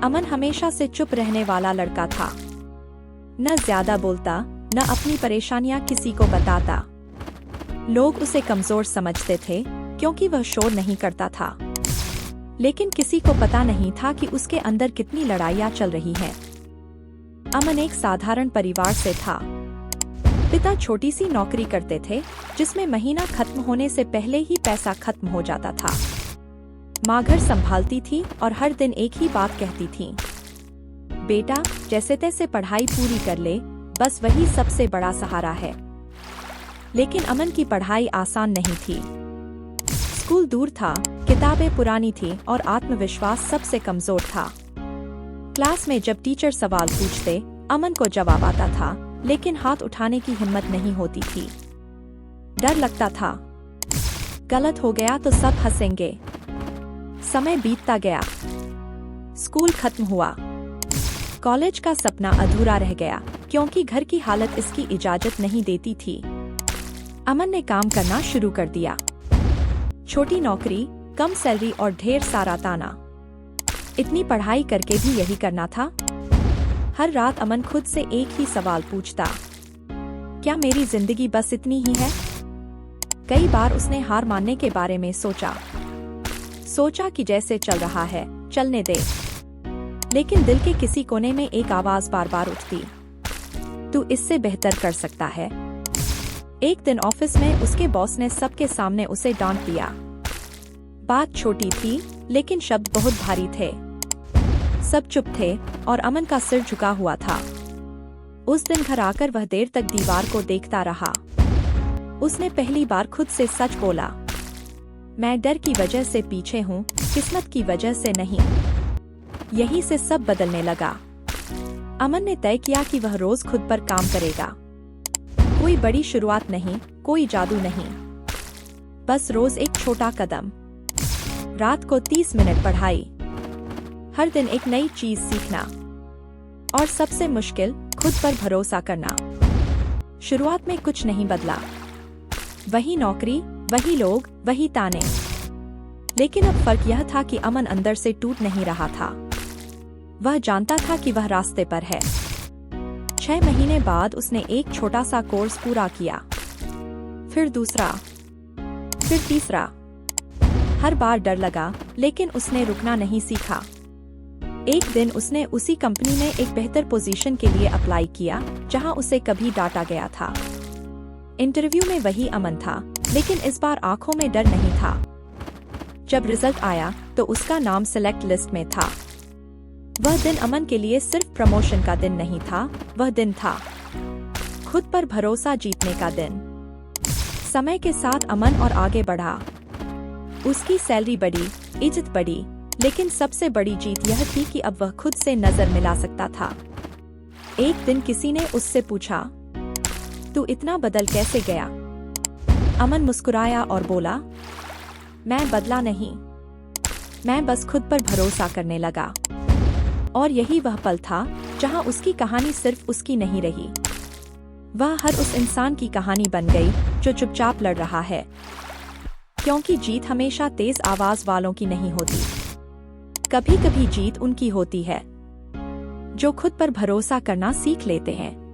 अमन हमेशा से चुप रहने वाला लड़का था। न ज्यादा बोलता, न अपनी परेशानियां किसी को बताता। लोग उसे कमजोर समझते थे क्योंकि वह शोर नहीं करता था। लेकिन किसी को पता नहीं था कि उसके अंदर कितनी लड़ाइयां चल रही हैं। अमन एक साधारण परिवार से था। पिता छोटी सी नौकरी करते थे जिसमें महीना खत्म होने से पहले ही पैसा खत्म हो जाता था। माँ घर संभालती थी और हर दिन एक ही बात कहती थी, बेटा जैसे तैसे पढ़ाई पूरी कर ले, बस वही सबसे बड़ा सहारा है। लेकिन अमन की पढ़ाई आसान नहीं थी। स्कूल दूर था, किताबें पुरानी थी और आत्मविश्वास सबसे कमजोर था। क्लास में जब टीचर सवाल पूछते, अमन को जवाब आता था, लेकिन हाथ उठाने की हिम्मत नहीं होती थी। डर लगता था, गलत हो गया तो सब हंसेंगे। समय बीतता गया, स्कूल खत्म हुआ, कॉलेज का सपना अधूरा रह गया क्योंकि घर की हालत इसकी इजाजत नहीं देती थी। अमन ने काम करना शुरू कर दिया। छोटी नौकरी, कम सैलरी और ढेर सारा ताना। इतनी पढ़ाई करके भी यही करना था। हर रात अमन खुद से एक ही सवाल पूछता, क्या मेरी जिंदगी बस इतनी ही है? कई बार उसने हार मानने के बारे में सोचा कि जैसे चल रहा है चलने दे। लेकिन दिल के किसी कोने में एक आवाज बार बार उठती, तू इससे बेहतर कर सकता है। एक दिन ऑफिस में उसके बॉस ने सबके सामने उसे डांट दिया। बात छोटी थी लेकिन शब्द बहुत भारी थे। सब चुप थे और अमन का सिर झुका हुआ था। उस दिन घर आकर वह देर तक दीवार को देखता रहा। उसने पहली बार खुद से सच बोला, मैं डर की वजह से पीछे हूँ, किस्मत की वजह से नहीं। यहीं से सब बदलने लगा। अमन ने तय किया कि वह रोज खुद पर काम करेगा। कोई बड़ी शुरुआत नहीं, कोई जादू नहीं, बस रोज एक छोटा कदम। रात को 30 मिनट पढ़ाई, हर दिन एक नई चीज सीखना और सबसे मुश्किल, खुद पर भरोसा करना। शुरुआत में कुछ नहीं बदला, वही नौकरी, वही लोग, वही ताने। लेकिन अब फर्क यह था कि अमन अंदर से टूट नहीं रहा था। वह जानता था कि वह रास्ते पर है। 6 महीने बाद उसने एक छोटा सा कोर्स पूरा किया, फिर दूसरा, फिर तीसरा। हर बार डर लगा, लेकिन उसने रुकना नहीं सीखा। एक दिन उसने उसी कंपनी में एक बेहतर पोजीशन के लिए अप्लाई किया जहां उसे कभी डांटा गया था। इंटरव्यू में वही अमन था, लेकिन इस बार आंखों में डर नहीं था। जब रिजल्ट आया तो उसका नाम सिलेक्ट लिस्ट में था। वह दिन अमन के लिए सिर्फ प्रमोशन का दिन नहीं था, वह दिन था खुद पर भरोसा जीतने का दिन। समय के साथ अमन और आगे बढ़ा। उसकी सैलरी बढ़ी, इज्जत बढ़ी, लेकिन सबसे बड़ी जीत यह थी कि अब वह खुद से नजर मिला सकता था। एक दिन किसी ने उससे पूछा, तू इतना बदल कैसे गया? अमन मुस्कुराया और बोला, मैं बदला नहीं, मैं बस खुद पर भरोसा करने लगा। और यही वह पल था जहां उसकी कहानी सिर्फ उसकी नहीं रही, वह हर उस इंसान की कहानी बन गई जो चुपचाप लड़ रहा है। क्योंकि जीत हमेशा तेज आवाज वालों की नहीं होती, कभी कभी जीत उनकी होती है जो खुद पर भरोसा करना सीख लेते हैं।